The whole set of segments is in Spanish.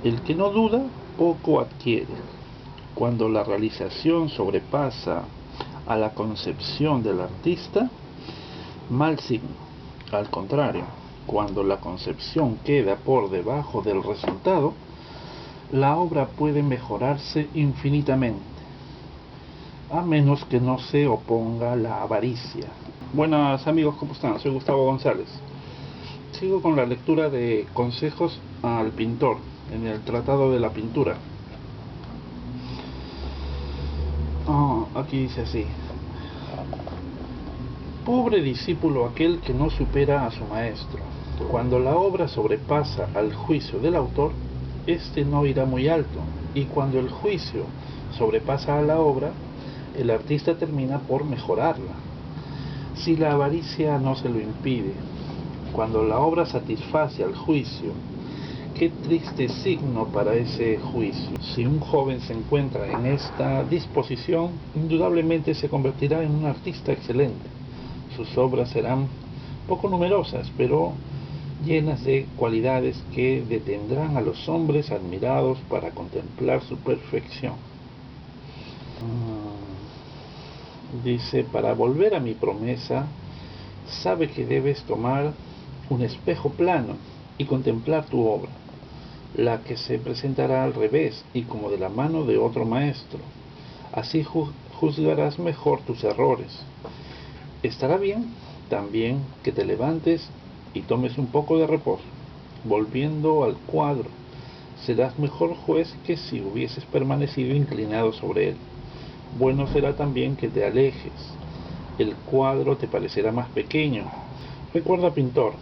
El que no duda, poco adquiere. Cuando la realización sobrepasa a la concepción del artista, mal signo. Al contrario, cuando la concepción queda por debajo del resultado, la obra puede mejorarse infinitamente, a menos que no se oponga la avaricia. Buenas amigos, ¿cómo están? Soy Gustavo González. Sigo con la lectura de Consejos al pintor en el Tratado de la Pintura. Aquí dice así: pobre discípulo aquel que no supera a su maestro. Cuando la obra sobrepasa al juicio del autor, éste no irá muy alto, y cuando el juicio sobrepasa a la obra, el artista termina por mejorarla, si la avaricia no se lo impide. Cuando la obra satisface al juicio, qué triste signo para ese juicio. Si un joven se encuentra en esta disposición, indudablemente se convertirá en un artista excelente. Sus obras serán poco numerosas, pero llenas de cualidades que detendrán a los hombres admirados para contemplar su perfección. Dice: para volver a mi promesa, sabe que debes tomar un espejo plano y contemplar tu obra, la que se presentará al revés y como de la mano de otro maestro. Así juzgarás mejor tus errores. Estará bien también que te levantes y tomes un poco de reposo. Volviendo al cuadro, serás mejor juez que si hubieses permanecido inclinado sobre él. Bueno será también que te alejes. El cuadro te parecerá más pequeño. Recuerda, pintor,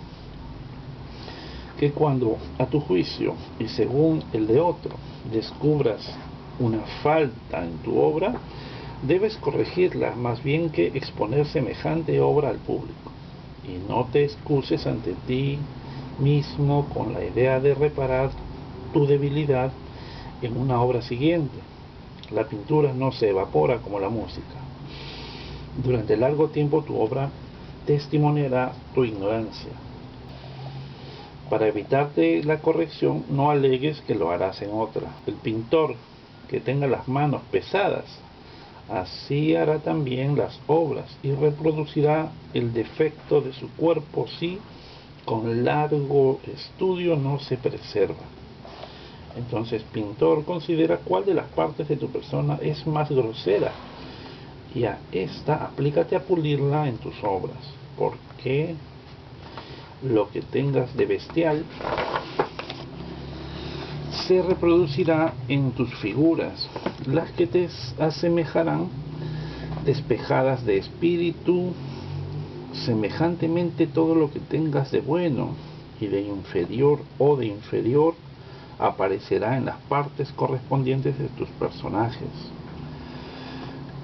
que cuando a tu juicio y según el de otro descubras una falta en tu obra, debes corregirla más bien que exponer semejante obra al público. Y no te excuses ante ti mismo con la idea de reparar tu debilidad en una obra siguiente. La pintura no se evapora como la música. Durante largo tiempo tu obra testimoniará tu ignorancia. Para evitarte la corrección, no alegues que lo harás en otra. El pintor que tenga las manos pesadas, así hará también las obras y reproducirá el defecto de su cuerpo si con largo estudio no se preserva. Entonces, pintor, considera cuál de las partes de tu persona es más grosera y a esta aplícate a pulirla en tus obras, porque lo que tengas de bestial se reproducirá en tus figuras, las que te asemejarán despejadas de espíritu. Semejantemente, todo lo que tengas de bueno y de inferior aparecerá en las partes correspondientes de tus personajes.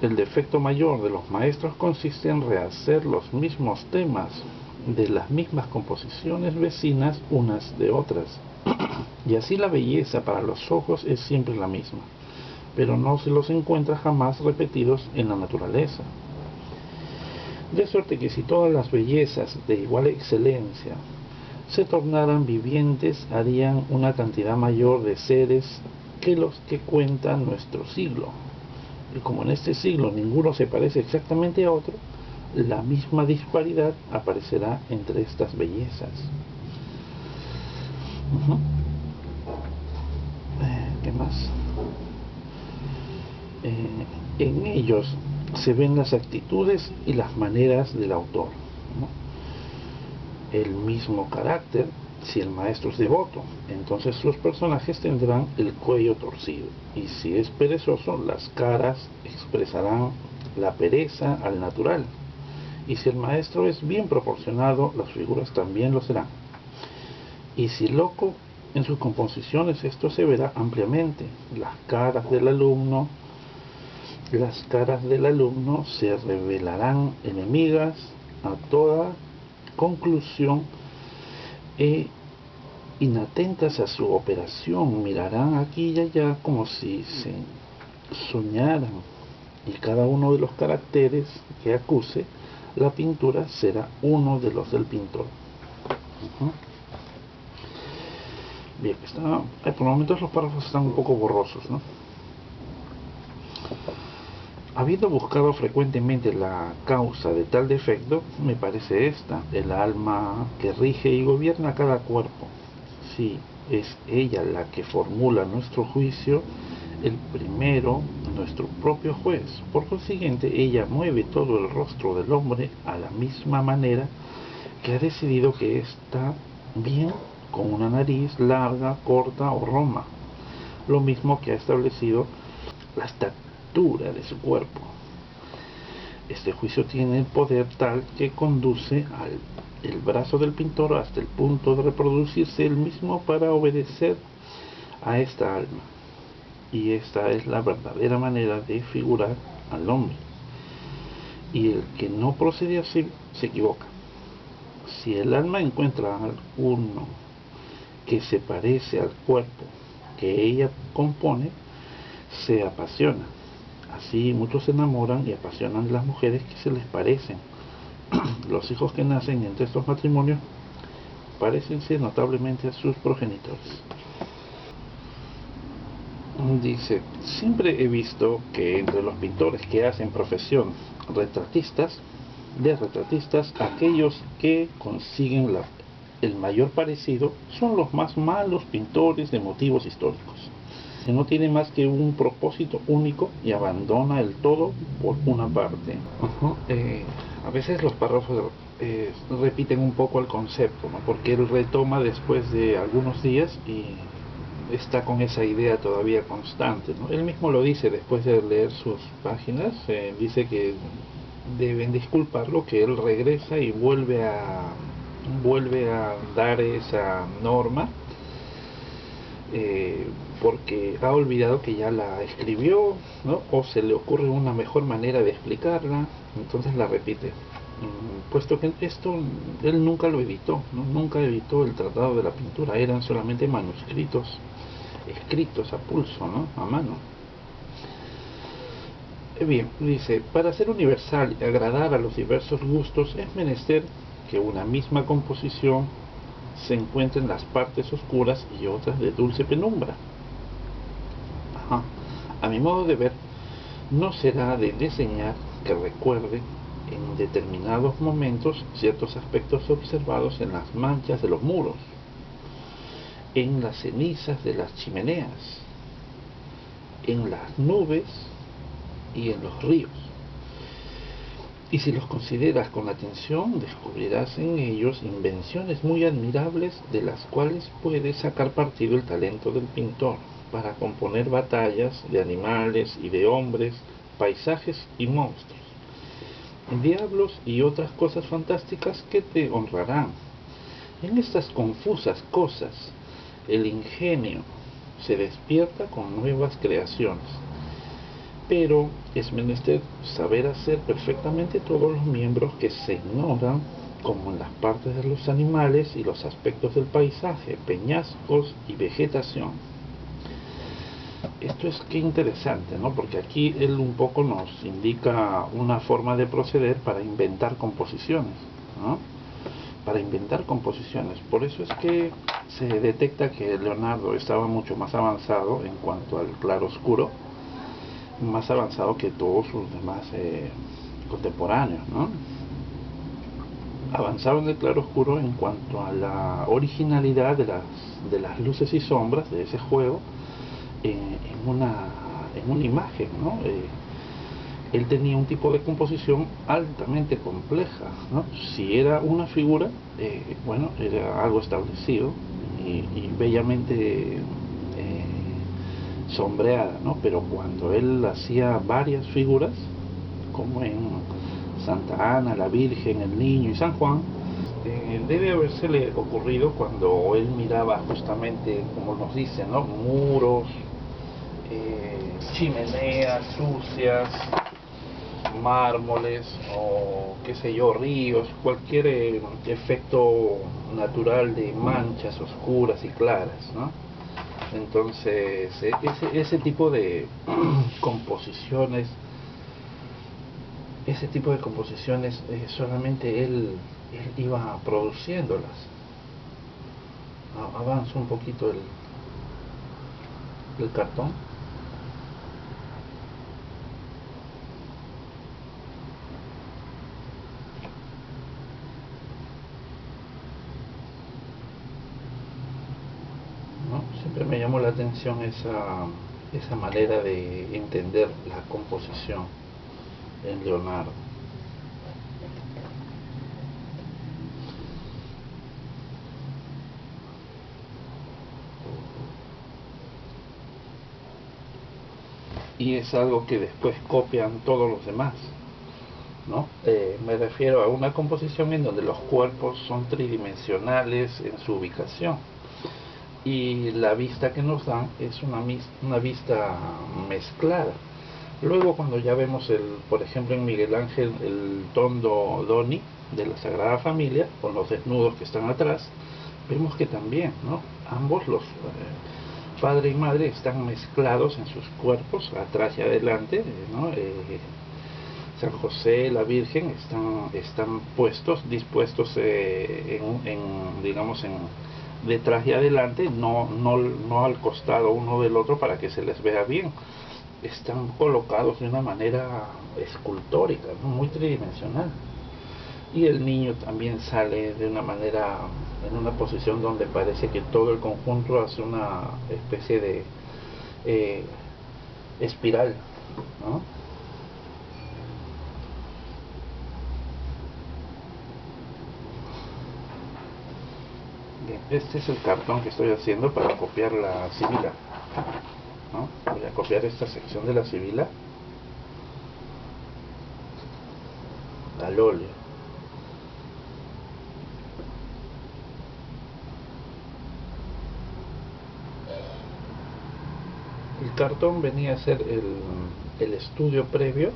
El defecto mayor de los maestros consiste en rehacer los mismos temas de las mismas composiciones vecinas unas de otras, y así la belleza para los ojos es siempre la misma, pero no se los encuentra jamás repetidos en la naturaleza. De suerte que si todas las bellezas de igual excelencia se tornaran vivientes, harían una cantidad mayor de seres que los que cuenta nuestro siglo. Y como en este siglo ninguno se parece exactamente a otro, la misma disparidad aparecerá entre estas bellezas. ¿Qué más? En ellos se ven las actitudes y las maneras del autor, ¿no? El mismo carácter. Si el maestro es devoto, entonces los personajes tendrán el cuello torcido, y si es perezoso, las caras expresarán la pereza al natural, y si el maestro es bien proporcionado, las figuras también lo serán, y si loco, en sus composiciones esto se verá ampliamente. Las caras del alumno se revelarán enemigas a toda conclusión e inatentas a su operación, mirarán aquí y allá como si se soñaran, y cada uno de los caracteres que acuse la pintura será uno de los del pintor. Bien, por momentos los párrafos están un poco borrosos, ¿no? Habiendo buscado frecuentemente la causa de tal defecto, me parece esta: el alma que rige y gobierna cada cuerpo. Sí, es ella la que formula nuestro juicio, el primero, nuestro propio juez. Por consiguiente, ella mueve todo el rostro del hombre a la misma manera que ha decidido que está bien con una nariz larga, corta o roma, lo mismo que ha establecido la estatura de su cuerpo. Este juicio tiene el poder tal que conduce el brazo del pintor hasta el punto de reproducirse él mismo para obedecer a esta alma. Y esta es la verdadera manera de figurar al hombre. Y el que no procede así se equivoca. Si el alma encuentra alguno que se parece al cuerpo que ella compone, se apasiona. Así muchos se enamoran y apasionan de las mujeres que se les parecen. Los hijos que nacen entre estos matrimonios parecense notablemente a sus progenitores. Dice: siempre he visto que entre los pintores que hacen profesión de retratistas, aquellos que consiguen el mayor parecido son los más malos pintores de motivos históricos, que no tiene más que un propósito único y abandona el todo por una parte. A veces los párrafos repiten un poco el concepto, ¿no? Porque él retoma después de algunos días y está con esa idea todavía constante, ¿no? Él mismo lo dice después de leer sus páginas, dice que deben disculparlo, que él regresa y vuelve a dar esa norma, porque ha olvidado que ya la escribió, ¿no? O se le ocurre una mejor manera de explicarla, entonces la repite. Puesto que esto él nunca lo editó, ¿no? Nunca editó el Tratado de la Pintura, eran solamente manuscritos escritos a pulso, ¿no? A mano. Bien, dice: para ser universal y agradar a los diversos gustos es menester que una misma composición se encuentren las partes oscuras y otras de dulce penumbra. Ajá. A mi modo de ver, no será de enseñar que recuerde en determinados momentos ciertos aspectos observados en las manchas de los muros, en las cenizas de las chimeneas, en las nubes y en los ríos. Y si los consideras con atención, descubrirás en ellos invenciones muy admirables, de las cuales puede sacar partido el talento del pintor para componer batallas de animales y de hombres, paisajes y monstruos, diablos y otras cosas fantásticas que te honrarán. En estas confusas cosas el ingenio se despierta con nuevas creaciones, pero es menester saber hacer perfectamente todos los miembros que se ignoran, como en las partes de los animales y los aspectos del paisaje, peñascos y vegetación. Esto es que interesante, ¿no? Porque aquí él un poco nos indica una forma de proceder para inventar composiciones, ¿no? Para inventar composiciones. Por eso es que se detecta que Leonardo estaba mucho más avanzado en cuanto al claroscuro, más avanzado que todos sus demás contemporáneos, ¿no? Avanzado en el claroscuro en cuanto a la originalidad de las luces y sombras de ese juego en una imagen, ¿no? Él tenía un tipo de composición altamente compleja, ¿no? Si era una figura, bueno, era algo establecido y bellamente sombreada, ¿no? Pero cuando él hacía varias figuras, como en Santa Ana, la Virgen, el Niño y San Juan, debe habérsele ocurrido cuando él miraba justamente, como nos dicen, ¿no? Muros, chimeneas sucias, mármoles o qué sé yo, ríos, cualquier efecto natural de manchas oscuras y claras, ¿no? Entonces ese tipo de composiciones, solamente él iba produciéndolas. avanzo un poquito el cartón. ¿No? Siempre me llamó la atención esa manera de entender la composición en Leonardo. Y es algo que después copian todos los demás, ¿no? Me refiero a una composición en donde los cuerpos son tridimensionales en su ubicación y la vista que nos dan es una vista mezclada. Luego cuando ya vemos, por ejemplo en Miguel Ángel, el Tondo Doni de la Sagrada Familia, con los desnudos que están atrás, vemos que también, ¿no? Ambos, los padre y madre, están mezclados en sus cuerpos, atrás y adelante, ¿no? San José, la Virgen, están dispuestos digamos, detrás y adelante, no al costado uno del otro para que se les vea bien. Están colocados de una manera escultórica, ¿no? Muy tridimensional. Y el niño también sale de una manera, en una posición donde parece que todo el conjunto hace una especie de espiral, ¿no? Bien, este es el cartón que estoy haciendo para copiar la sibila, ¿no? Voy a copiar esta sección de la sibila al óleo. El cartón venía a ser el estudio previo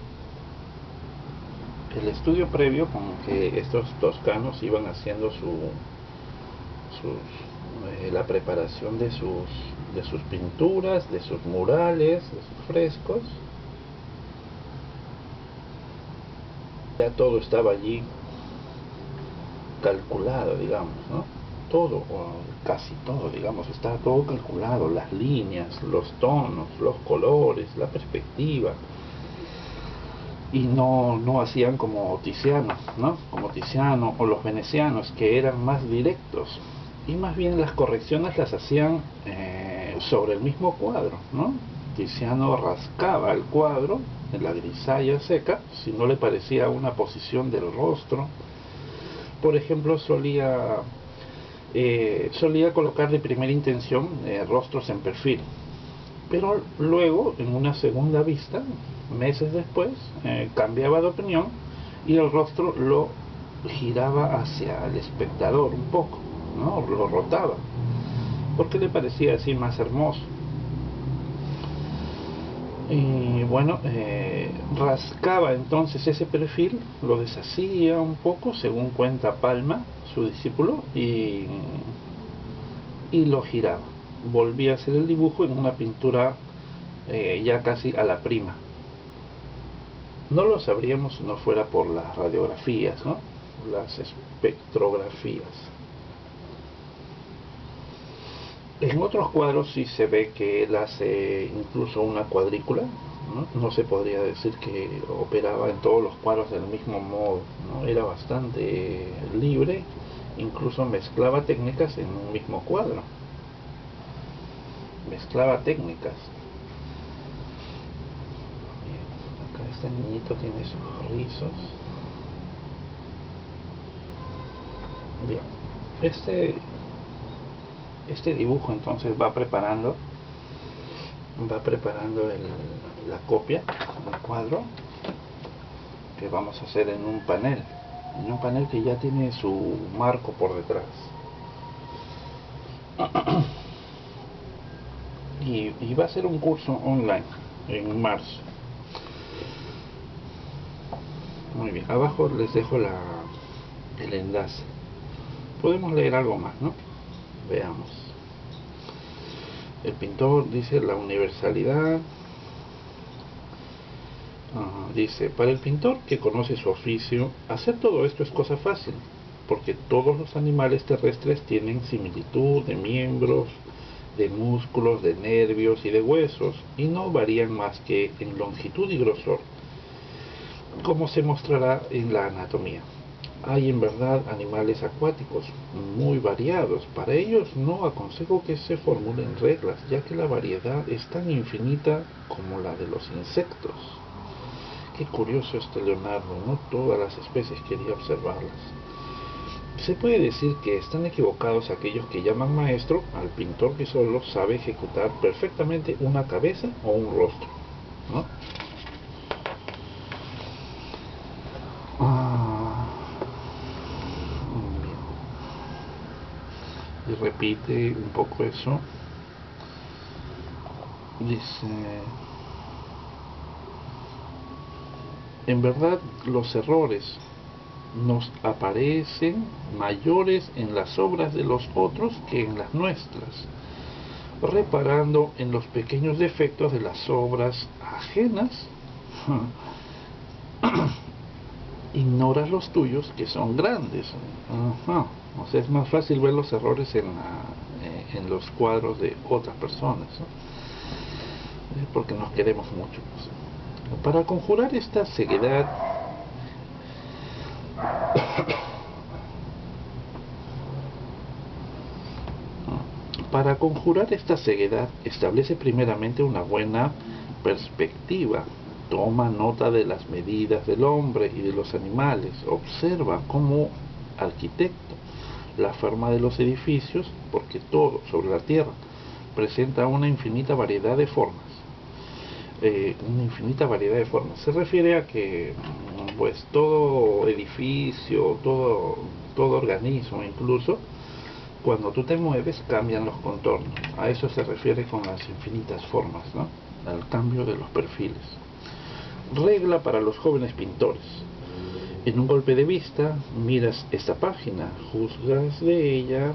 con que estos toscanos iban haciendo la preparación de sus pinturas, de sus murales, de sus frescos. Ya todo estaba allí calculado, digamos, ¿no? Todo, o casi todo, digamos, estaba todo calculado, las líneas, los tonos, los colores, la perspectiva. Y no hacían como Tiziano, ¿no? Como Tiziano o los venecianos, que eran más directos. Y más bien las correcciones las hacían sobre el mismo cuadro, ¿no? Tiziano rascaba el cuadro en la grisalla seca si no le parecía una posición del rostro. Por ejemplo, solía colocar de primera intención rostros en perfil, pero luego en una segunda vista, meses después, cambiaba de opinión y el rostro lo giraba hacia el espectador un poco, ¿no? Lo rotaba porque le parecía así más hermoso. Y bueno, rascaba entonces ese perfil, lo deshacía un poco, según cuenta Palma, su discípulo, y lo giraba. Volvía a hacer el dibujo en una pintura ya casi a la prima. No lo sabríamos si no fuera por las radiografías, ¿no? Las espectrografías. En otros cuadros sí se ve que él hace incluso una cuadrícula, ¿no? No se podría decir que operaba en todos los cuadros del mismo modo, ¿no? Era bastante libre, incluso mezclaba técnicas en un mismo cuadro. Mezclaba técnicas. Bien, acá este niñito tiene sus rizos. Bien, este dibujo entonces va preparando la copia del cuadro que vamos a hacer en un panel que ya tiene su marco por detrás. Y va a ser un curso online en marzo. Muy bien, abajo les dejo el enlace. Podemos leer algo más, ¿no? Veamos. El pintor dice la universalidad. Dice, para el pintor que conoce su oficio, hacer todo esto es cosa fácil, porque todos los animales terrestres tienen similitud de miembros, de músculos, de nervios y de huesos, y no varían más que en longitud y grosor, como se mostrará en la anatomía. Hay en verdad animales acuáticos muy variados. Para ellos no aconsejo que se formulen reglas, ya que la variedad es tan infinita como la de los insectos. Qué curioso este Leonardo, no todas las especies quería observarlas. Se puede decir que están equivocados aquellos que llaman maestro al pintor que solo sabe ejecutar perfectamente una cabeza o un rostro, ¿no? Y repite un poco eso. Dice, en verdad los errores nos aparecen mayores en las obras de los otros que en las nuestras. Reparando en los pequeños defectos de las obras ajenas, ignoras los tuyos que son grandes. O sea, es más fácil ver los errores en los cuadros de otras personas, ¿no? Porque nos queremos mucho, pues. Para conjurar esta ceguedad, establece primeramente una buena perspectiva. Toma nota de las medidas del hombre y de los animales. Observa como arquitecto la forma de los edificios, porque todo sobre la tierra presenta una infinita variedad de formas. Se refiere a que pues todo edificio, todo organismo, incluso cuando tú te mueves cambian los contornos. A eso se refiere con las infinitas formas, ¿no? Al cambio de los perfiles. Regla para los jóvenes pintores: en un golpe de vista miras esta página, juzgas de ella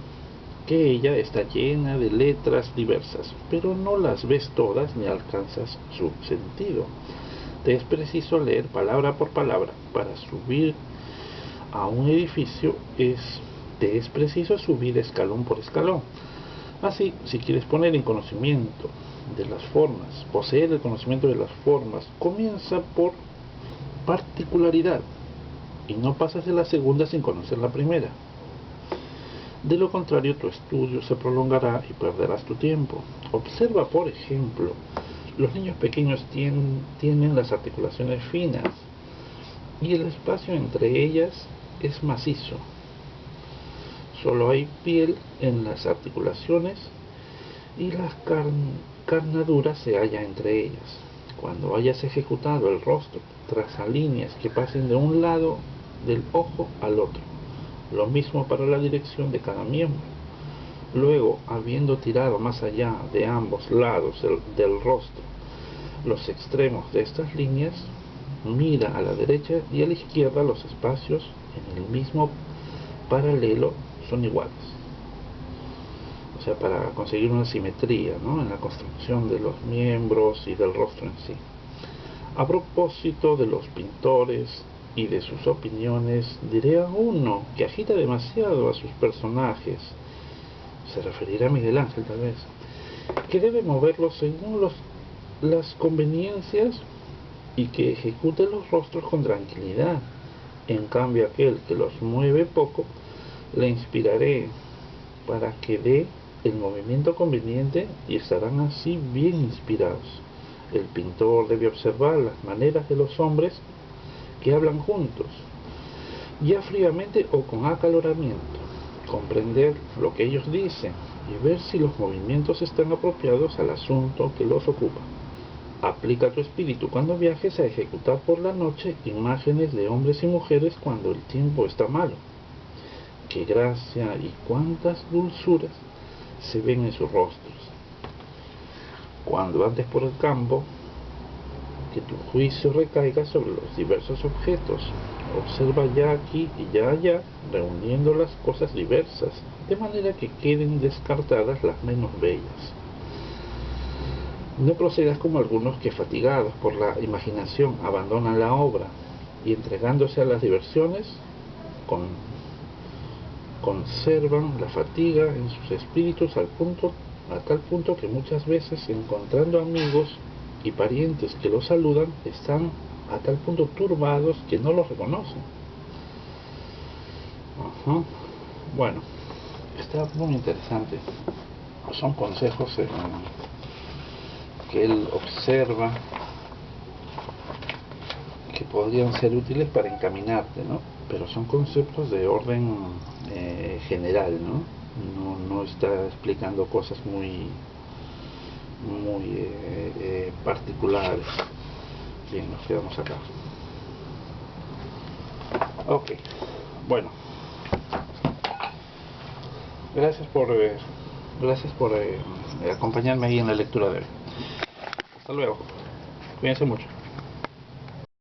que ella está llena de letras diversas, pero no las ves todas ni alcanzas su sentido. Te es preciso leer palabra por palabra. Para subir a un edificio te es preciso subir escalón por escalón. Así, si quieres poner en conocimiento de las formas, poseer el conocimiento de las formas, comienza por particularidad y no pasas de la segunda sin conocer la primera. De lo contrario, tu estudio se prolongará y perderás tu tiempo. Observa, por ejemplo, los niños pequeños tienen las articulaciones finas y el espacio entre ellas es macizo. Solo hay piel en las articulaciones y las carnaduras se hallan entre ellas. Cuando hayas ejecutado el rostro, traza líneas que pasen de un lado del ojo al otro. Lo mismo para la dirección de cada miembro. Luego, habiendo tirado más allá de ambos lados del rostro los extremos de estas líneas, mira a la derecha y a la izquierda. Los espacios en el mismo paralelo son iguales. O sea, para conseguir una simetría, ¿no?, en la construcción de los miembros y del rostro en sí. A propósito de los pintores y de sus opiniones, diré a uno que agita demasiado a sus personajes, se referirá a Miguel Ángel tal vez, que debe moverlos según las conveniencias y que ejecute los rostros con tranquilidad. En cambio, aquel que los mueve poco, le inspiraré para que dé el movimiento conveniente y estarán así bien inspirados. El pintor debe observar las maneras de los hombres que hablan juntos, ya fríamente o con acaloramiento, comprender lo que ellos dicen y ver si los movimientos están apropiados al asunto que los ocupa. Aplica tu espíritu cuando viajes a ejecutar por la noche imágenes de hombres y mujeres cuando el tiempo está malo. Qué gracia y cuántas dulzuras se ven en sus rostros. Cuando andes por el campo, que tu juicio recaiga sobre los diversos objetos. Observa ya aquí y ya allá, reuniendo las cosas diversas, de manera que queden descartadas las menos bellas. No procedas como algunos que, fatigados por la imaginación, abandonan la obra y, entregándose a las diversiones, conservan la fatiga en sus espíritus a tal punto que muchas veces, encontrando amigos y parientes que los saludan, están a tal punto turbados que no los reconocen. Bueno, está muy interesante. Son consejos que él observa que podrían ser útiles para encaminarte, ¿no? Pero son conceptos de orden general, ¿no? No está explicando cosas muy particulares. Bien, nos quedamos acá. Ok, bueno, gracias por acompañarme ahí en la lectura de hoy. Hasta luego, cuídense mucho.